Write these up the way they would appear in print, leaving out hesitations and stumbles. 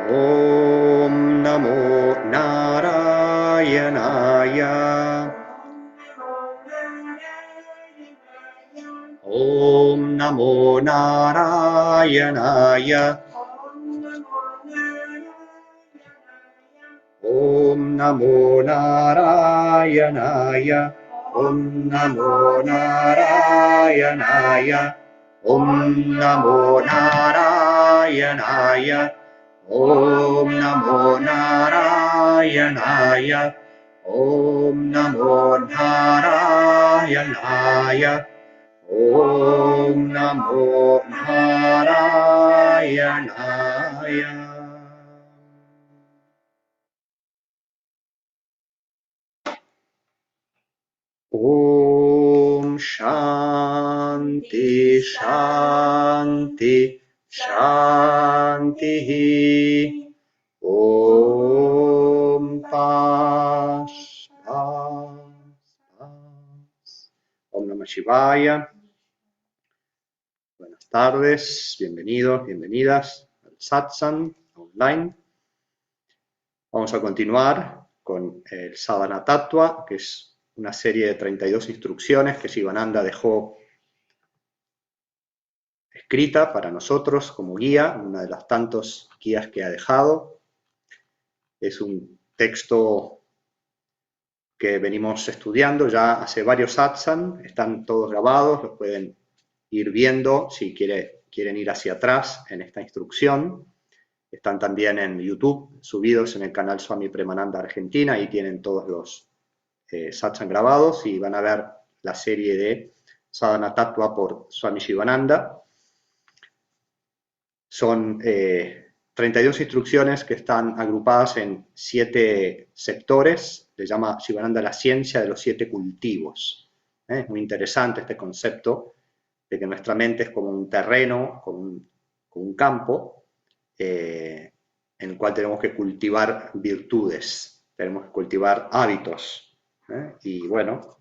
Om Namo Narayanaya. Om Namo Narayanaya. Om Namo Narayanaya. Om Namo Narayanaya. Om Namo Narayanaya. Om Namo Narayanaya. Om Namo Narayanaya. Om Namo Narayanaya. Om Shanti Shanti Shanti. Om Paz Paz Paz. Om Namah Shivaya. Buenas tardes, bienvenidos, bienvenidas al Satsang online. Vamos a continuar con el Sadhana Tattva, que es una serie de 32 instrucciones que Sivananda dejó escrita para nosotros como guía, una de las tantas guías que ha dejado. Es un texto que venimos estudiando ya hace varios satsang, están todos grabados, los pueden ir viendo si quieren ir hacia atrás en esta instrucción. Están también en YouTube, subidos en el canal Swami Premananda Argentina, y tienen todos los satsang grabados y van a ver la serie de Sadhana Tattva por Swami Shivananda. Son 32 instrucciones que están agrupadas en 7 sectores. Le llama Shivananda la ciencia de los 7 cultivos. Es muy interesante este concepto de que nuestra mente es como un terreno, como un campo, en el cual tenemos que cultivar virtudes, tenemos que cultivar hábitos. Y bueno,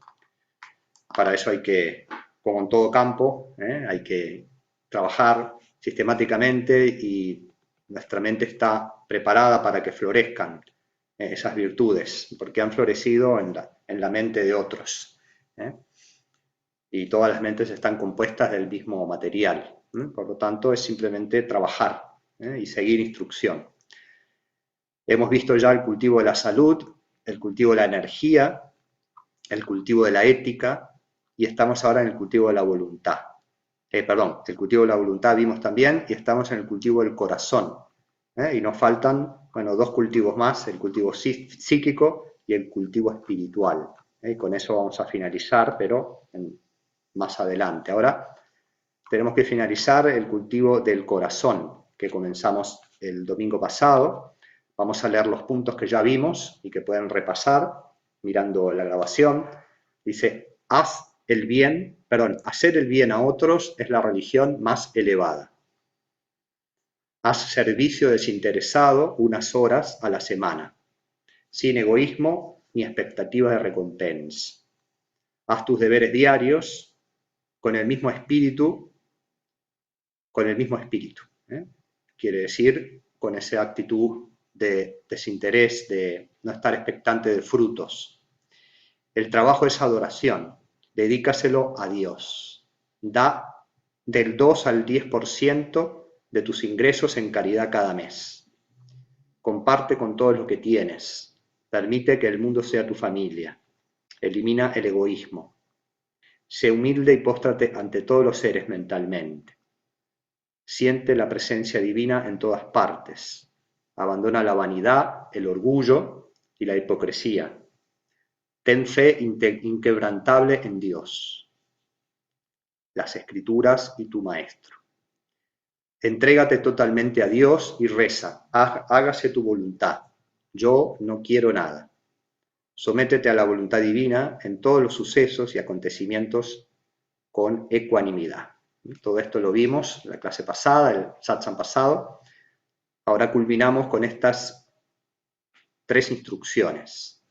para eso hay que, como en todo campo, hay que trabajar sistemáticamente y nuestra mente está preparada para que florezcan esas virtudes, porque han florecido en la mente de otros. Y todas las mentes están compuestas del mismo material. Por lo tanto, es simplemente trabajar y seguir instrucción. Hemos visto ya el cultivo de la salud, el cultivo de la energía, el cultivo de la ética, y estamos ahora en el cultivo de la voluntad. El cultivo de la voluntad vimos también, y estamos en el cultivo del corazón. Y nos faltan, bueno, 2 cultivos más, el cultivo psíquico y el cultivo espiritual. Y con eso vamos a finalizar, pero más adelante. Ahora tenemos que finalizar el cultivo del corazón, que comenzamos el domingo pasado. Vamos a leer los puntos que ya vimos y que pueden repasar mirando la grabación. Dice, hacer el bien a otros es la religión más elevada. Haz servicio desinteresado unas horas a la semana, sin egoísmo ni expectativa de recompensa. Haz tus deberes diarios con el mismo espíritu. Quiere decir, con esa actitud de desinterés, de no estar expectante de frutos. El trabajo es adoración, dedícaselo a Dios. Da del 2 al 10% de tus ingresos en caridad cada mes. Comparte con todos los que tienes. Permite que el mundo sea tu familia. Elimina el egoísmo. Sé humilde y póstrate ante todos los seres mentalmente. Siente la presencia divina en todas partes. Abandona la vanidad, el orgullo y la hipocresía. Ten fe inquebrantable en Dios, las Escrituras y tu Maestro. Entrégate totalmente a Dios y reza, hágase tu voluntad. Yo no quiero nada. Sométete a la voluntad divina en todos los sucesos y acontecimientos con ecuanimidad. Todo esto lo vimos en la clase pasada, el satsang pasado. Ahora culminamos con estas 3 instrucciones.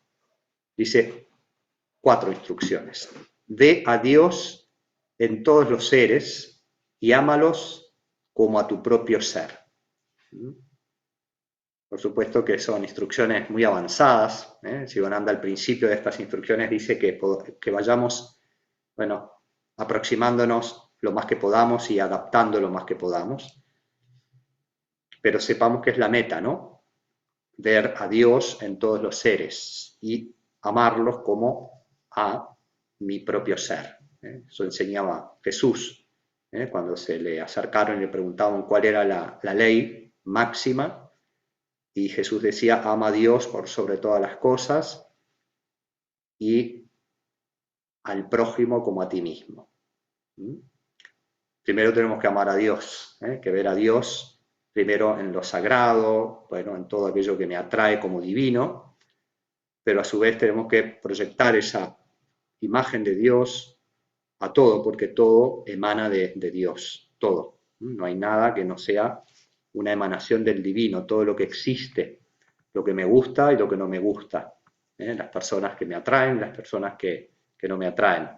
Dice 4 instrucciones. Ve a Dios en todos los seres y ámalos como a tu propio ser. Por supuesto que son instrucciones muy avanzadas. Sivananda al principio de estas instrucciones dice que vayamos, bueno, aproximándonos lo más que podamos y adaptando lo más que podamos. Pero sepamos que es la meta, ¿no? Ver a Dios en todos los seres y amarlos como a mi propio ser. Eso enseñaba Jesús. Cuando se le acercaron y le preguntaban cuál era la ley máxima, y Jesús decía, ama a Dios por sobre todas las cosas y al prójimo como a ti mismo. Primero tenemos que amar a Dios, que ver a Dios primero en lo sagrado, bueno, en todo aquello que me atrae como divino, pero a su vez tenemos que proyectar esa imagen de Dios a todo, porque todo emana de Dios, todo. No hay nada que no sea una emanación del divino, todo lo que existe, lo que me gusta y lo que no me gusta, las personas que me atraen, las personas que no me atraen.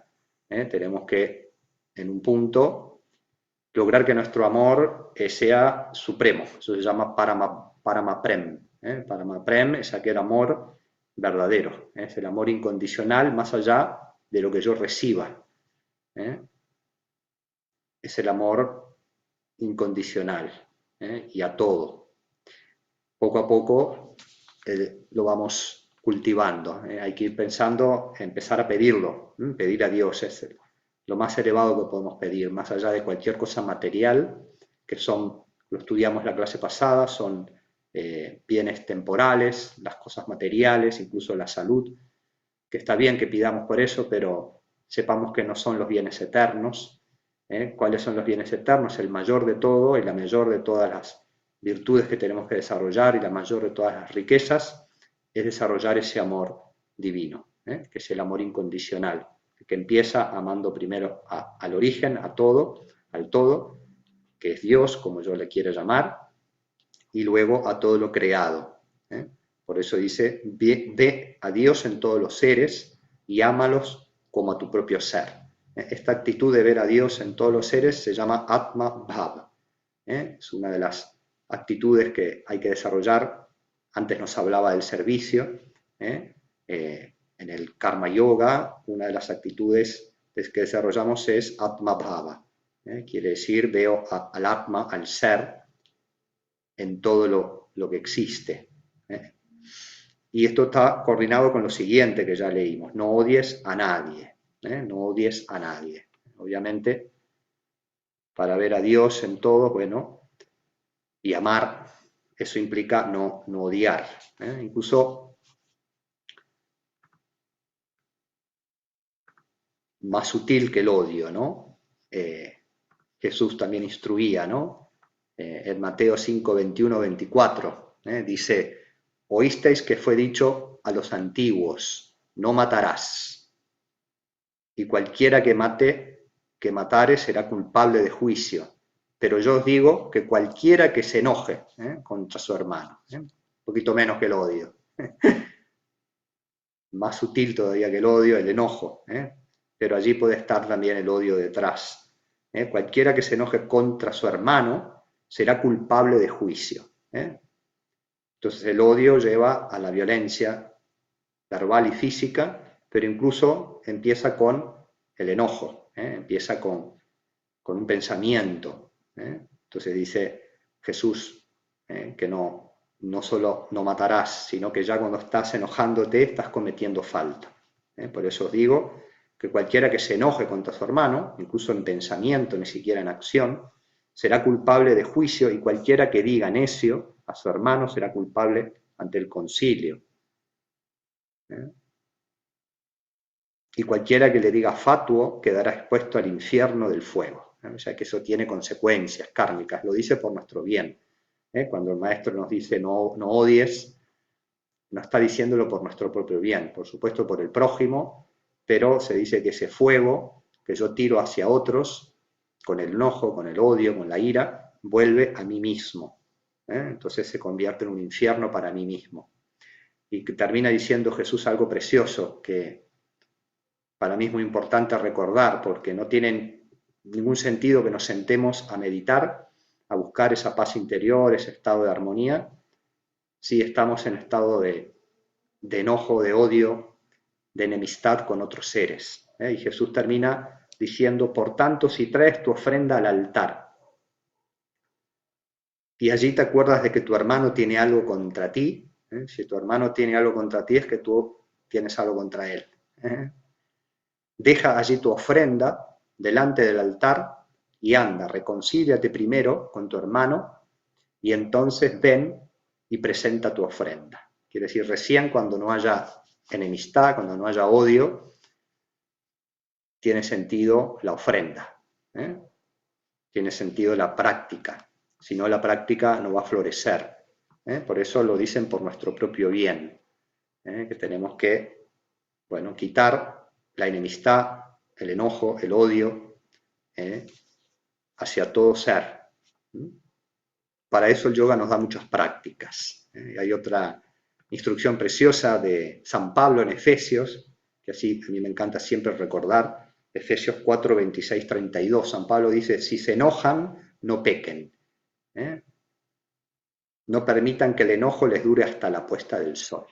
Tenemos que, en un punto, lograr que nuestro amor sea supremo. Eso se llama paramaprem. Paramaprem es aquel amor verdadero, es el amor incondicional más allá de lo que yo reciba. Es el amor incondicional y a todo. Poco a poco lo vamos cultivando. Hay que ir pensando, empezar a pedirlo. Pedir a Dios es lo más elevado que podemos pedir, más allá de cualquier cosa material, que son, lo estudiamos la clase pasada, son bienes temporales, las cosas materiales, incluso la salud, que está bien que pidamos por eso, pero sepamos que no son los bienes eternos. ¿Cuáles son los bienes eternos? El mayor de todo y la mayor de todas las virtudes que tenemos que desarrollar y la mayor de todas las riquezas es desarrollar ese amor divino, que es el amor incondicional, que empieza amando primero al origen, a todo, al todo, que es Dios, como yo le quiero llamar, y luego a todo lo creado. Por eso dice, ve a Dios en todos los seres y ámalos como a tu propio ser. Esta actitud de ver a Dios en todos los seres se llama Atma Bhav. Es una de las actitudes que hay que desarrollar. Antes nos hablaba del servicio. En el Karma Yoga, una de las actitudes que desarrollamos es Atma Bhava. Quiere decir, veo al Atma, al ser, en todo lo que existe. Y esto está coordinado con lo siguiente que ya leímos, no odies a nadie, no odies a nadie. Obviamente, para ver a Dios en todo, bueno, y amar, eso implica no odiar. Incluso más sutil que el odio, ¿no? Jesús también instruía, ¿no? En Mateo 5, 21, 24, dice, oísteis que fue dicho a los antiguos, no matarás, y cualquiera que matare será culpable de juicio. Pero yo os digo que cualquiera que se enoje contra su hermano, un poquito menos que el odio, más sutil todavía que el odio, el enojo, pero allí puede estar también el odio detrás. Cualquiera que se enoje contra su hermano será culpable de juicio. Entonces el odio lleva a la violencia verbal y física, pero incluso empieza con el enojo, empieza con un pensamiento. Entonces dice Jesús que no solo no matarás, sino que ya cuando estás enojándote estás cometiendo falta. Por eso os digo que cualquiera que se enoje contra su hermano, incluso en pensamiento, ni siquiera en acción, será culpable de juicio, y cualquiera que diga necio a su hermano será culpable ante el concilio. Y cualquiera que le diga fatuo quedará expuesto al infierno del fuego. O sea que eso tiene consecuencias kármicas, lo dice por nuestro bien. Cuando el maestro nos dice no odies, no está diciéndolo por nuestro propio bien, por supuesto por el prójimo, pero se dice que ese fuego que yo tiro hacia otros, con el enojo, con el odio, con la ira, vuelve a mí mismo. Entonces se convierte en un infierno para mí mismo. Y que termina diciendo Jesús algo precioso que para mí es muy importante recordar, porque no tiene ningún sentido que nos sentemos a meditar, a buscar esa paz interior, ese estado de armonía, si estamos en estado de enojo, de odio, de enemistad con otros seres. Y Jesús termina diciendo, por tanto, si traes tu ofrenda al altar y allí te acuerdas de que tu hermano tiene algo contra ti, si tu hermano tiene algo contra ti es que tú tienes algo contra él. Deja allí tu ofrenda delante del altar y anda, reconcíliate primero con tu hermano y entonces ven y presenta tu ofrenda. Quiere decir, recién cuando no haya enemistad, cuando no haya odio, tiene sentido la ofrenda, tiene sentido la práctica. Si no, la práctica no va a florecer. Por eso lo dicen por nuestro propio bien, que tenemos que, bueno, quitar la enemistad, el enojo, el odio, hacia todo ser. Para eso el yoga nos da muchas prácticas. Hay otra instrucción preciosa de San Pablo en Efesios, que así a mí me encanta siempre recordar, Efesios 4, 26, 32. San Pablo dice, si se enojan, no pequen. No permitan que el enojo les dure hasta la puesta del sol.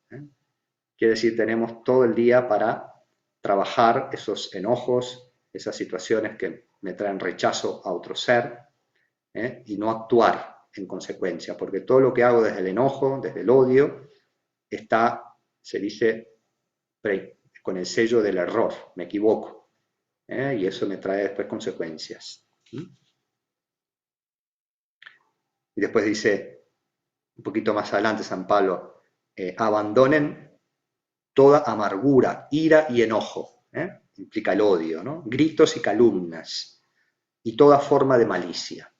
Quiere decir, tenemos todo el día para trabajar esos enojos, esas situaciones que me traen rechazo a otro ser, y no actuar en consecuencia, porque todo lo que hago desde el enojo, desde el odio, está, se dice, con el sello del error, me equivoco, y eso me trae después consecuencias. Y después dice, un poquito más adelante San Pablo, abandonen toda amargura, ira y enojo, implica el odio, ¿no? Gritos y calumnias, y toda forma de malicia.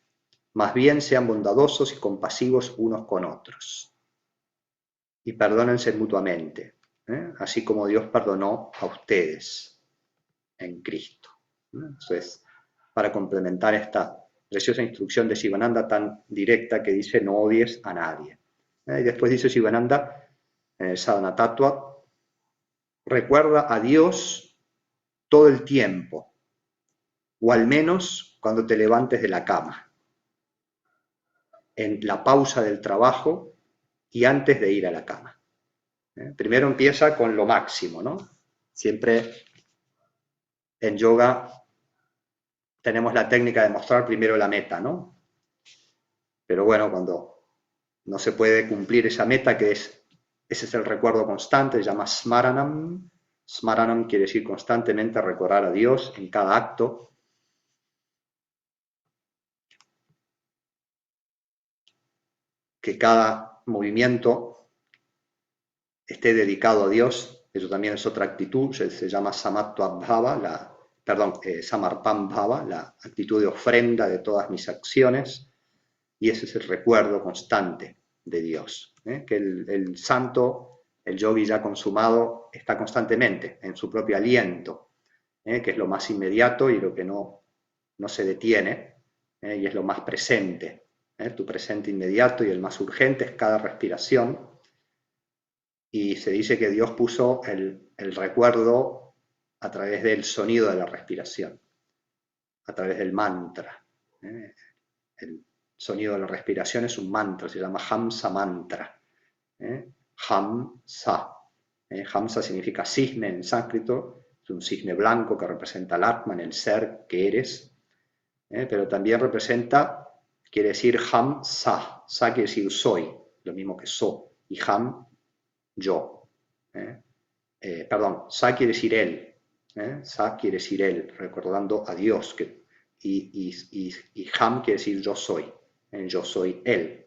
Más bien sean bondadosos y compasivos unos con otros. Y perdónense mutuamente, así como Dios perdonó a ustedes en Cristo. Entonces, para complementar esta preciosa instrucción de Sivananda tan directa que dice no odies a nadie. Y después dice Sivananda en el Sadhana Tattva, recuerda a Dios todo el tiempo, o al menos cuando te levantes de la cama, en la pausa del trabajo y antes de ir a la cama. Primero empieza con lo máximo, ¿no? Siempre en yoga tenemos la técnica de mostrar primero la meta, ¿no? Pero bueno, cuando no se puede cumplir esa meta, ese es el recuerdo constante, se llama Smaranam. Smaranam quiere decir constantemente recordar a Dios en cada acto. Que cada movimiento esté dedicado a Dios, eso también es otra actitud, se llama Samatva Bhava, Samarpam Bhava, la actitud de ofrenda de todas mis acciones, y ese es el recuerdo constante de Dios, que el santo, el yogi ya consumado, está constantemente en su propio aliento, que es lo más inmediato y lo que no se detiene, y es lo más presente. Tu presente inmediato y el más urgente es cada respiración, y se dice que Dios puso el recuerdo a través del sonido de la respiración, a través del mantra. El sonido de la respiración es un mantra, se llama Hamsa mantra. Hamsa. Hamsa significa cisne en sánscrito, es un cisne blanco que representa al Atman, el ser que eres, pero también representa, quiere decir Ham Sa. Sa quiere decir soy, lo mismo que so, y Ham, yo. Perdón, Sa quiere decir él. Sa quiere decir él, recordando a Dios, y Ham quiere decir yo soy. Yo soy él.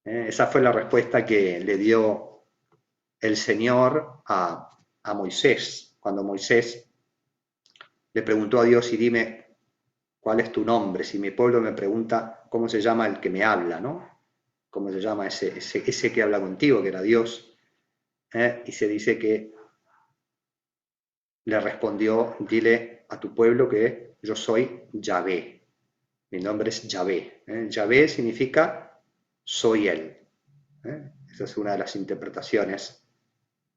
Esa fue la respuesta que le dio el Señor a Moisés, cuando Moisés le preguntó a Dios y dime cuál es tu nombre, si mi pueblo me pregunta cómo se llama el que me habla, ¿no? ¿Cómo se llama ese que habla contigo, que era Dios? Y se dice que le respondió, dile a tu pueblo que yo soy Yahvé, mi nombre es Yahvé. Yahvé significa soy él. Esa es una de las interpretaciones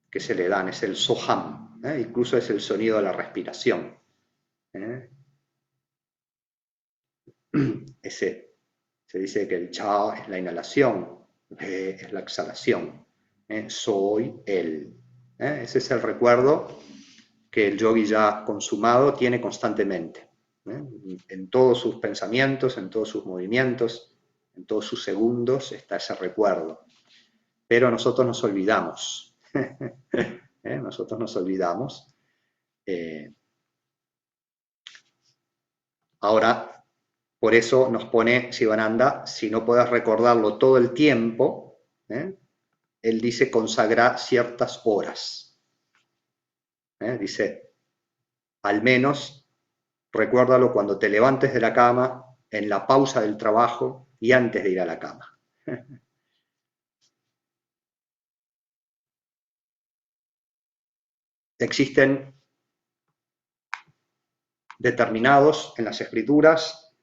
que se le dan, es el Soham, incluso es el sonido de la respiración. Se dice que el Cha es la inhalación, es la exhalación. Soy él. Ese es el recuerdo que el yogi ya consumado tiene constantemente. En todos sus pensamientos, en todos sus movimientos, en todos sus segundos está ese recuerdo. Pero nosotros nos olvidamos. Nosotros nos olvidamos. Ahora, por eso nos pone Sivananda, si no puedes recordarlo todo el tiempo, él dice consagra ciertas horas. Dice, al menos recuérdalo cuando te levantes de la cama, en la pausa del trabajo y antes de ir a la cama. Existen determinados en las escrituras,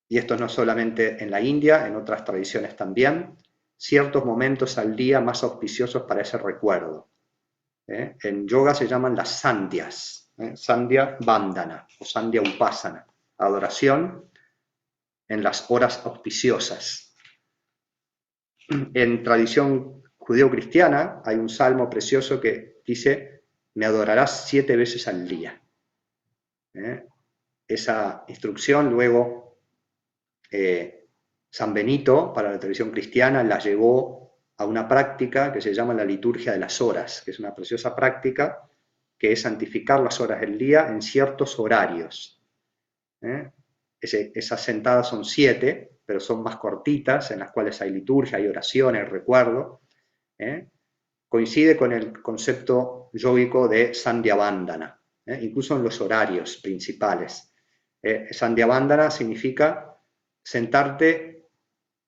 y esto no solamente en la India, en otras tradiciones también, ciertos momentos al día más auspiciosos para ese recuerdo. En yoga se llaman las sandhyas, sandhya bandhana o sandhya upasana, adoración en las horas auspiciosas. En tradición judeo-cristiana hay un salmo precioso que dice, me adorarás 7 veces al día. Esa instrucción luego San Benito, para la tradición cristiana, la llevó a una práctica que se llama la liturgia de las horas, que es una preciosa práctica que es santificar las horas del día en ciertos horarios. Esas sentadas son 7, pero son más cortitas, en las cuales hay liturgia, hay oración, hay recuerdo. Coincide con el concepto yógico de Sandhya Bandhana, incluso en los horarios principales. Sandhya Bandhana significa sentarte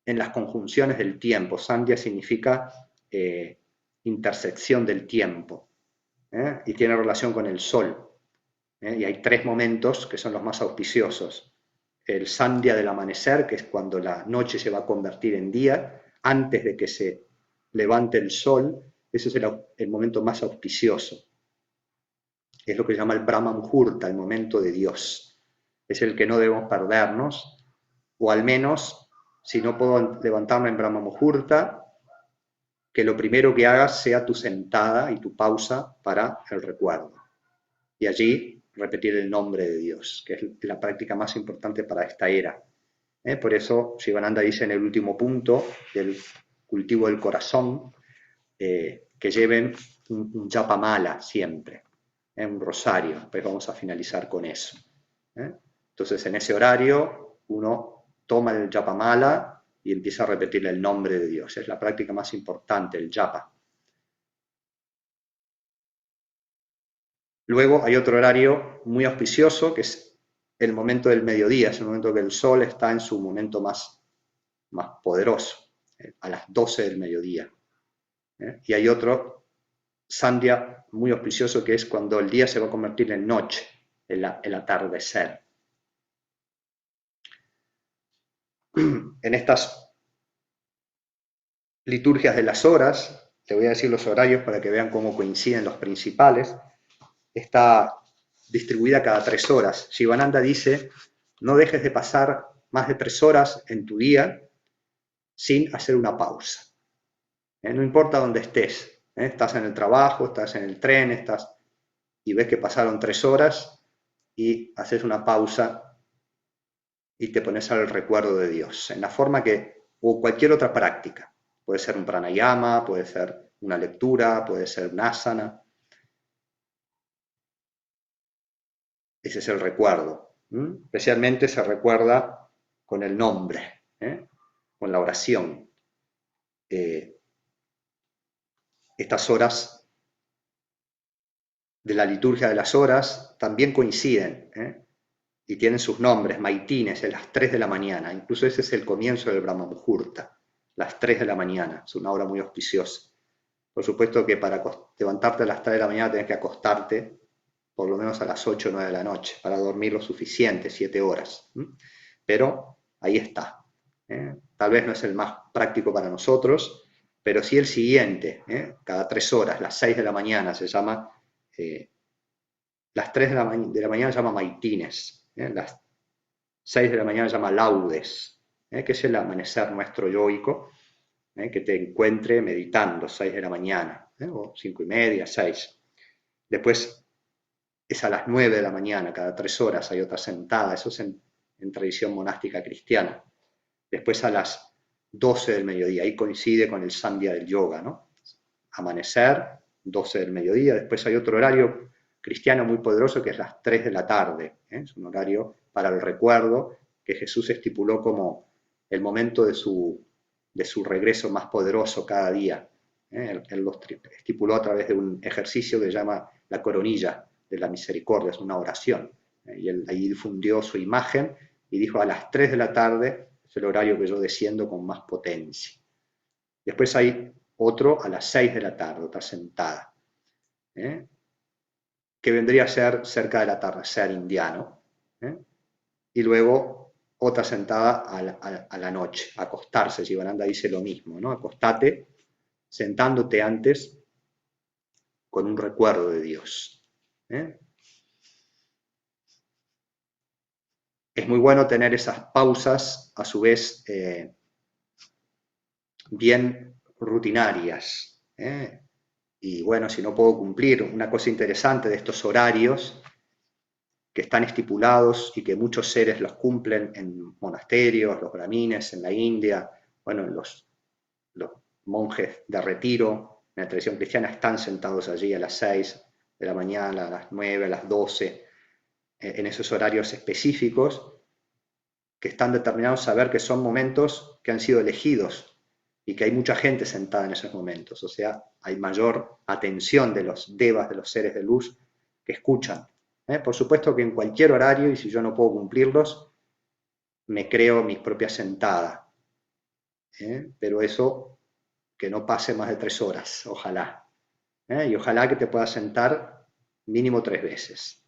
en las conjunciones del tiempo. Sandhya significa intersección del tiempo, y tiene relación con el sol. Y hay 3 momentos que son los más auspiciosos. El Sandhya del amanecer, que es cuando la noche se va a convertir en día, antes de que se levante el sol. Ese es el momento más auspicioso. Es lo que se llama el Brahma Muhurta, el momento de Dios. Es el que no debemos perdernos, o al menos, si no puedo levantarme en Brahma Muhurta, que lo primero que hagas sea tu sentada y tu pausa para el recuerdo. Y allí repetir el nombre de Dios, que es la práctica más importante para esta era. Por eso Sivananda dice en el último punto del cultivo del corazón, que lleven un japamala siempre, un rosario. Pues vamos a finalizar con eso. Entonces en ese horario uno toma el japamala y empieza a repetirle el nombre de Dios. Es la práctica más importante, el japa. Luego hay otro horario muy auspicioso, que es el momento del mediodía, es el momento que el sol está en su momento más poderoso, a las 12 del mediodía. Y hay otro sandhya muy auspicioso, que es cuando el día se va a convertir en noche, el atardecer. En estas liturgias de las horas, te voy a decir los horarios para que vean cómo coinciden los principales, está distribuida cada 3 horas. Sivananda dice, no dejes de pasar más de 3 horas en tu día sin hacer una pausa. No importa dónde estés, estás en el trabajo, estás en el tren, y ves que pasaron 3 horas y haces una pausa y te pones al recuerdo de Dios, en la forma o cualquier otra práctica. Puede ser un pranayama, puede ser una lectura, puede ser un asana. Ese es el recuerdo. Especialmente se recuerda con el nombre, con la oración. Estas horas de la liturgia de las horas también coinciden, y tienen sus nombres, maitines, a las 3 de la mañana. Incluso ese es el comienzo del Brahma Muhurta, las 3 de la mañana. Es una hora muy auspiciosa. Por supuesto que para levantarte a las 3 de la mañana tenés que acostarte por lo menos a las 8 o 9 de la noche, para dormir lo suficiente, 7 horas. Pero ahí está. Tal vez no es el más práctico para nosotros, pero sí el siguiente, cada 3 horas, las 6 de la mañana se llama, las 3 de la mañana se llama maitines, las 6 de la mañana se llama laudes, que es el amanecer nuestro yoico, que te encuentre meditando, 6 de la mañana, o 5:30, 6. Después es a las 9 de la mañana, cada 3 horas hay otra sentada, eso es en tradición monástica cristiana. Después a las 12 del mediodía, ahí coincide con el sandhya del yoga, ¿no? Amanecer, 12 del mediodía. Después hay otro horario cristiano muy poderoso que es las 3 de la tarde, es un horario para el recuerdo que Jesús estipuló como el momento de su regreso más poderoso cada día. Él lo estipuló a través de un ejercicio que se llama la coronilla de la misericordia, es una oración. Y él ahí difundió su imagen y dijo: a las 3 de la tarde es el horario que yo desciendo con más potencia. Después hay otro a las 6 de la tarde, otra sentada, que vendría a ser cerca del atardecer indiano. Y luego otra sentada a la noche, acostarse. Sivananda dice lo mismo, ¿no? Acostate sentándote antes con un recuerdo de Dios. Es muy bueno tener esas pausas, a su vez, bien rutinarias. Y bueno, si no puedo cumplir, una cosa interesante de estos horarios que están estipulados y que muchos seres los cumplen en monasterios, los brahmines en la India, bueno, los monjes de retiro en la tradición cristiana están sentados allí a las 6 de la mañana, a las 9, a las 12, en esos horarios específicos que están determinados a ver que son momentos que han sido elegidos y que hay mucha gente sentada en esos momentos, o sea, hay mayor atención de los devas, de los seres de luz que escuchan. Por supuesto que en cualquier horario, y si yo no puedo cumplirlos, me creo mis propias sentadas, pero eso que no pase más de 3 horas, ojalá. Y ojalá que te puedas sentar mínimo 3 veces.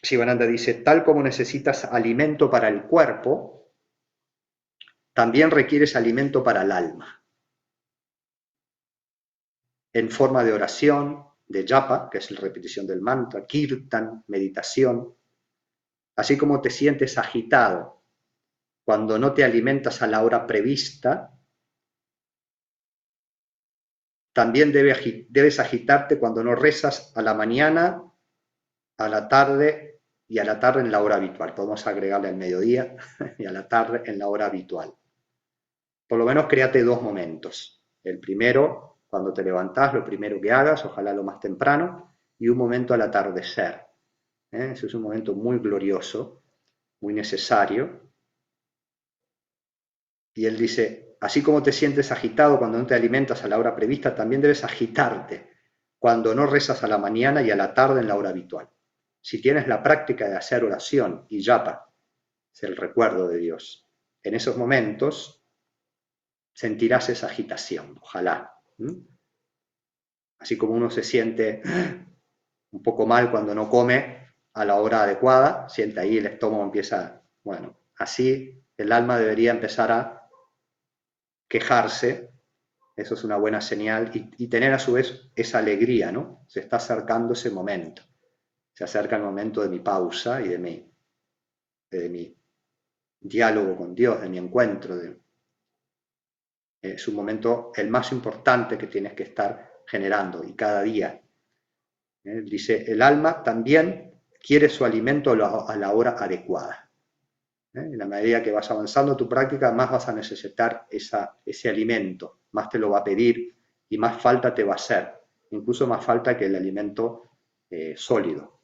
Sivananda dice: tal como necesitas alimento para el cuerpo, también requieres alimento para el alma, en forma de oración, de japa, que es la repetición del mantra, kirtan, meditación, así como te sientes agitado cuando no te alimentas a la hora prevista, también debes agitarte cuando no rezas a la mañana, a la tarde y a la tarde en la hora habitual. Podemos agregarle al mediodía y a la tarde en la hora habitual. Por lo menos créate 2 momentos. El primero, cuando te levantás, lo primero que hagas, ojalá lo más temprano, y un momento al atardecer. Ese es un momento muy glorioso, muy necesario. Y él dice: así como te sientes agitado cuando no te alimentas a la hora prevista, también debes agitarte cuando no rezas a la mañana y a la tarde en la hora habitual. Si tienes la práctica de hacer oración y japa, es el recuerdo de Dios, en esos momentos sentirás esa agitación, ojalá. Así como uno se siente un poco mal cuando no come a la hora adecuada, siente ahí el estómago empieza, bueno, así el alma debería empezar a quejarse. Eso es una buena señal, y tener a su vez esa alegría, ¿no? Se está acercando ese momento, se acerca el momento de mi pausa y de mi diálogo con Dios, de mi encuentro. Es un momento el más importante que tienes que estar generando, y cada día. Dice: el alma también quiere su alimento a la hora adecuada. En la medida que vas avanzando tu práctica, más vas a necesitar ese alimento, más te lo va a pedir y más falta te va a hacer, incluso más falta que el alimento sólido.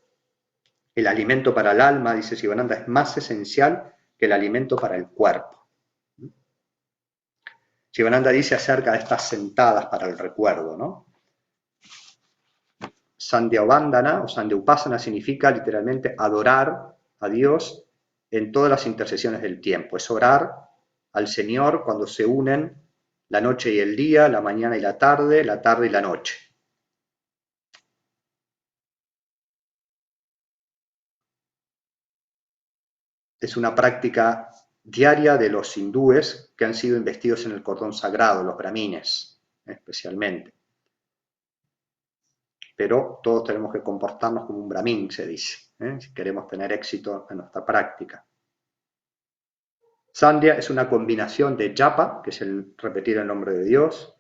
El alimento para el alma, dice Sivananda, es más esencial que el alimento para el cuerpo. Sivananda dice acerca de estas sentadas para el recuerdo, ¿no? Sandhyavandana o Sandhyupasana significa literalmente adorar a Dios en todas las intercesiones del tiempo. Es orar al Señor cuando se unen la noche y el día, la mañana y la tarde y la noche. Es una práctica diaria de los hindúes que han sido investidos en el cordón sagrado, los brahmines especialmente. Pero todos tenemos que comportarnos como un brahmin, se dice, si queremos tener éxito en nuestra práctica. Sandhya es una combinación de japa, que es el repetir el nombre de Dios,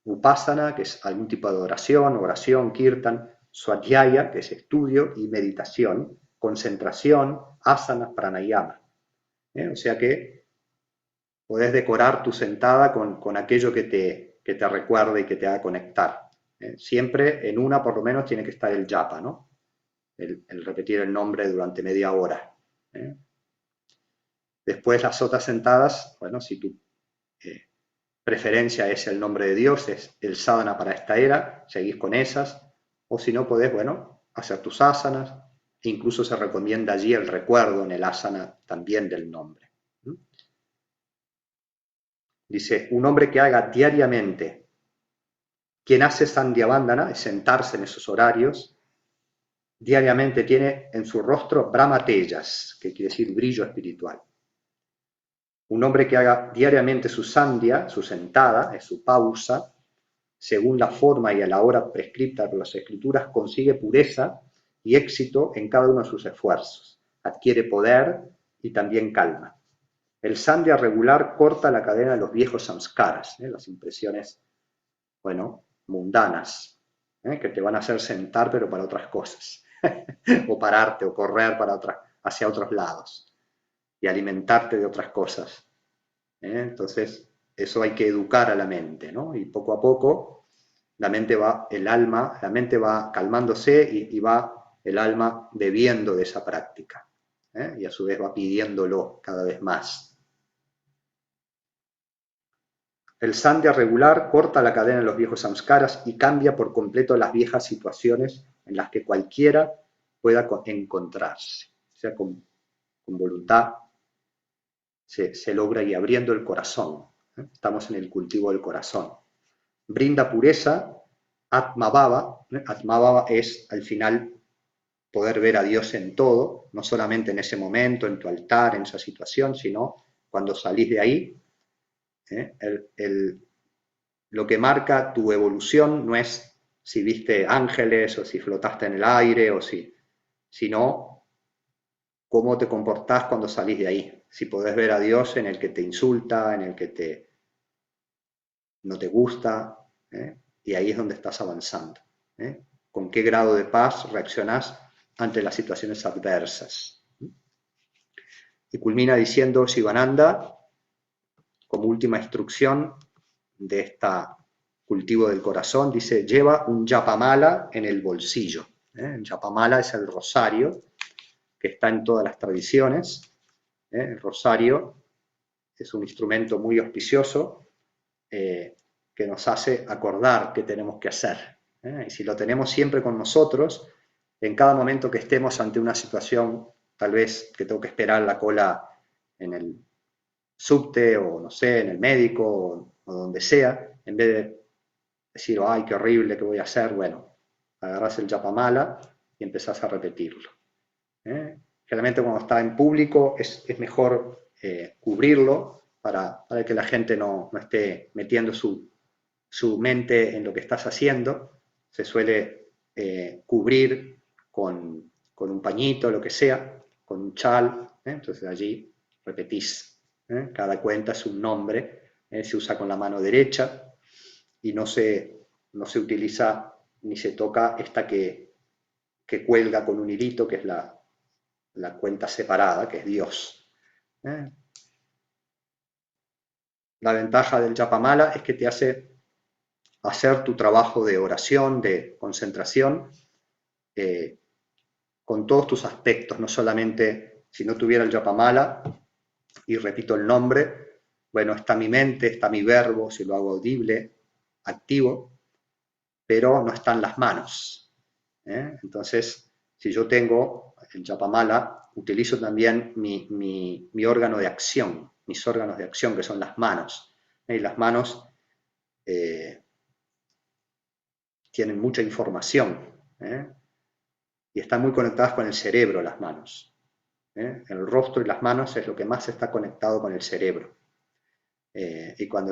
upasana, que es algún tipo de oración, kirtan, swadhyaya, que es estudio y meditación, concentración, asana, pranayama. O sea que podés decorar tu sentada con aquello que te recuerde y que te haga conectar. Siempre en una por lo menos tiene que estar el japa, ¿no? El repetir el nombre durante media hora. ¿eh? Después las otras sentadas, bueno, si tu preferencia es el nombre de Dios, es el sadhana para esta era, seguís con esas, o si no podés, bueno, hacer tus asanas, e incluso se recomienda allí el recuerdo en el asana también del nombre. Dice, un hombre que haga diariamente, quien hace sandhya vandana, es sentarse en esos horarios, diariamente tiene en su rostro brahma tejas, que quiere decir brillo espiritual. Un hombre que haga diariamente su sandhya, su sentada, es su pausa, según la forma y a la hora prescrita por las escrituras, consigue pureza y éxito en cada uno de sus esfuerzos, adquiere poder y también calma. El sandhya regular corta la cadena de los viejos samskaras, las impresiones, bueno, mundanas, que te van a hacer sentar pero para otras cosas, o pararte o correr hacia otros lados y alimentarte de otras cosas. Entonces, eso hay que educar a la mente, ¿no? Y poco a poco la mente va calmándose y va el alma bebiendo de esa práctica. Y a su vez va pidiéndolo cada vez más. El sandhya regular corta la cadena de los viejos samskaras y cambia por completo las viejas situaciones en las que cualquiera pueda encontrarse. O sea, con voluntad se logra ir abriendo el corazón. Estamos en el cultivo del corazón. Brinda pureza, Atmabhava. Atmabhava es al final poder ver a Dios en todo, no solamente en ese momento, en tu altar, en esa situación, sino cuando salís de ahí. Lo que marca tu evolución no es si viste ángeles o si flotaste en el aire, sino cómo te comportás cuando salís de ahí. Si podés ver a Dios en el que te insulta, en el que no te gusta, y ahí es donde estás avanzando. ¿Con qué grado de paz reaccionás ante las situaciones adversas? Y culmina diciendo Shivananda, como última instrucción de este cultivo del corazón, dice, lleva un yapamala en el bolsillo. El yapamala es el rosario, que está en todas las tradiciones. El rosario es un instrumento muy auspicioso que nos hace acordar qué tenemos que hacer. Y si lo tenemos siempre con nosotros, en cada momento que estemos ante una situación, tal vez que tengo que esperar la cola en el subte o no sé, en el médico o donde sea, en vez de decir, ay, qué horrible, ¿qué voy a hacer? Bueno, agarrás el yapamala y empezás a repetirlo. Generalmente cuando está en público es mejor cubrirlo para que la gente no esté metiendo su mente en lo que estás haciendo. Se suele cubrir con un pañito, lo que sea, con un chal. Entonces allí repetís. Cada cuenta es un nombre. Se usa con la mano derecha y no se utiliza ni se toca esta que cuelga con un hilito, que es la cuenta separada, que es Dios. La ventaja del Japamala es que te hace hacer tu trabajo de oración, de concentración, con todos tus aspectos, no solamente si no tuviera el Japamala y repito el nombre, bueno, está mi mente, está mi verbo, si lo hago audible, activo, pero no están las manos. Entonces, si yo tengo el Japamala, utilizo también mi órgano de acción, mis órganos de acción, que son las manos. Y las manos tienen mucha información y están muy conectadas con el cerebro las manos. El rostro y las manos es lo que más está conectado con el cerebro. Y cuando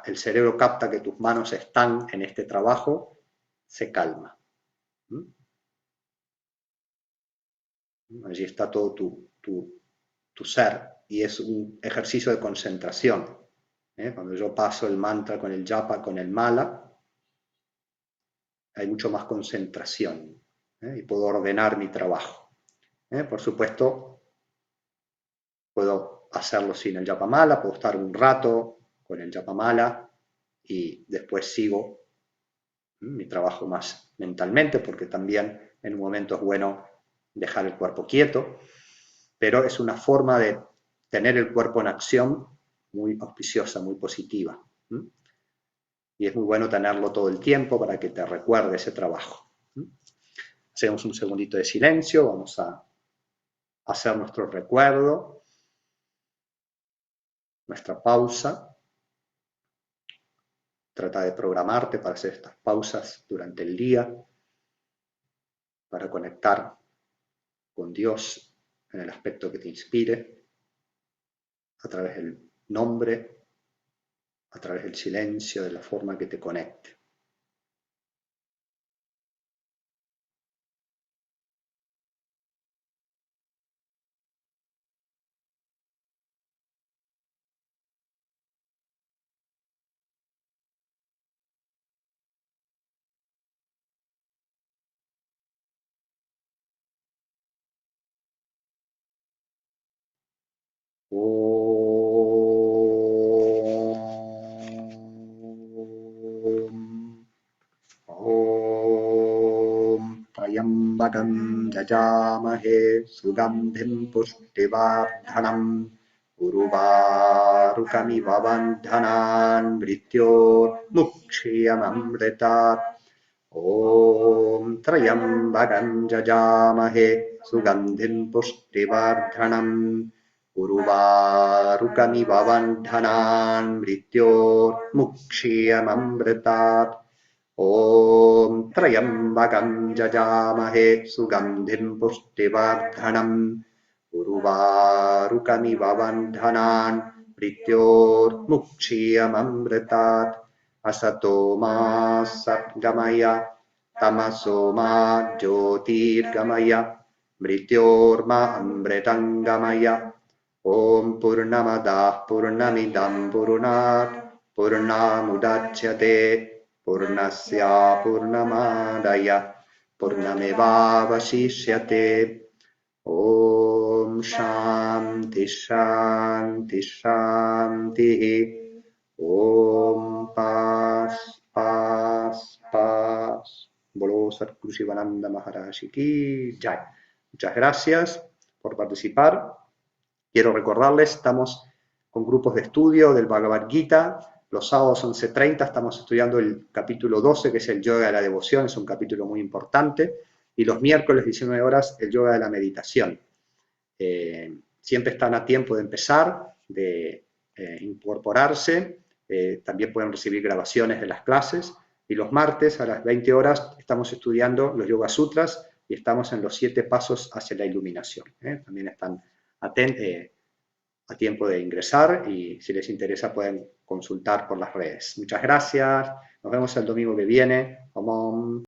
el cerebro capta que tus manos están en este trabajo, se calma. Allí está todo tu ser y es un ejercicio de concentración. Cuando yo paso el mantra con el japa, con el mala, hay mucho más concentración, y puedo ordenar mi trabajo. Por supuesto, puedo hacerlo sin el japa mala, puedo estar un rato con el japa mala y después sigo mi trabajo más mentalmente, porque también en un momento es bueno dejar el cuerpo quieto, pero es una forma de tener el cuerpo en acción muy auspiciosa, muy positiva. Y es muy bueno tenerlo todo el tiempo para que te recuerde ese trabajo. Hacemos un segundito de silencio, vamos a hacer nuestro recuerdo, nuestra pausa. Trata de programarte para hacer estas pausas durante el día, para conectar con Dios en el aspecto que te inspire, a través del nombre, a través del silencio, de la forma que te conecte. त्र्यम्बकं यजामहे सुगन्धिं पुष्टिवर्धनम् उर्वारुकमिव बन्धनान् मृत्योर्मुक्षीयममृतात् ॐ त्र्यम्बकं यजामहे सुगन्धिं पुष्टिवर्धनम् उर्वारुकमिव बन्धनान् मृत्योर्मुक्षीयममृतात् ॐ त्र्यम्बकं यजामहे सुगन्धिं पुष्टिवर्धनम् उर्वारुकमिव बन्धनान् मृत्योर्मुक्षीयममृतात् असतो मा सद्गमय तमसो मा ज्योतिर्गमय मृत्योर्मा अमृतङ्गमय ॐ पूर्णमदः पूर्णमिदं पूर्णात् पूर्णमुदच्यते पूर्णस्य पूर्णमादाय पूर्णमेवावशिष्यते ॐ शान्ति शान्ति शान्तिः ॐ paz, paz, paz. Boló Satguru Shivananda Maharaj ki jai. Muchas gracias por participar. Quiero recordarles, estamos con grupos de estudio del Bhagavad Gita. Los sábados 11:30 estamos estudiando el capítulo 12, que es el yoga de la devoción, es un capítulo muy importante. Y los miércoles 19 horas, el yoga de la meditación. Siempre están a tiempo de empezar, de incorporarse. También pueden recibir grabaciones de las clases. Y los martes a las 20 horas estamos estudiando los Yoga Sutras y estamos en los 7 pasos hacia la iluminación. También están a tiempo de ingresar y si les interesa pueden consultar por las redes. Muchas gracias. Nos vemos el domingo que viene. Om.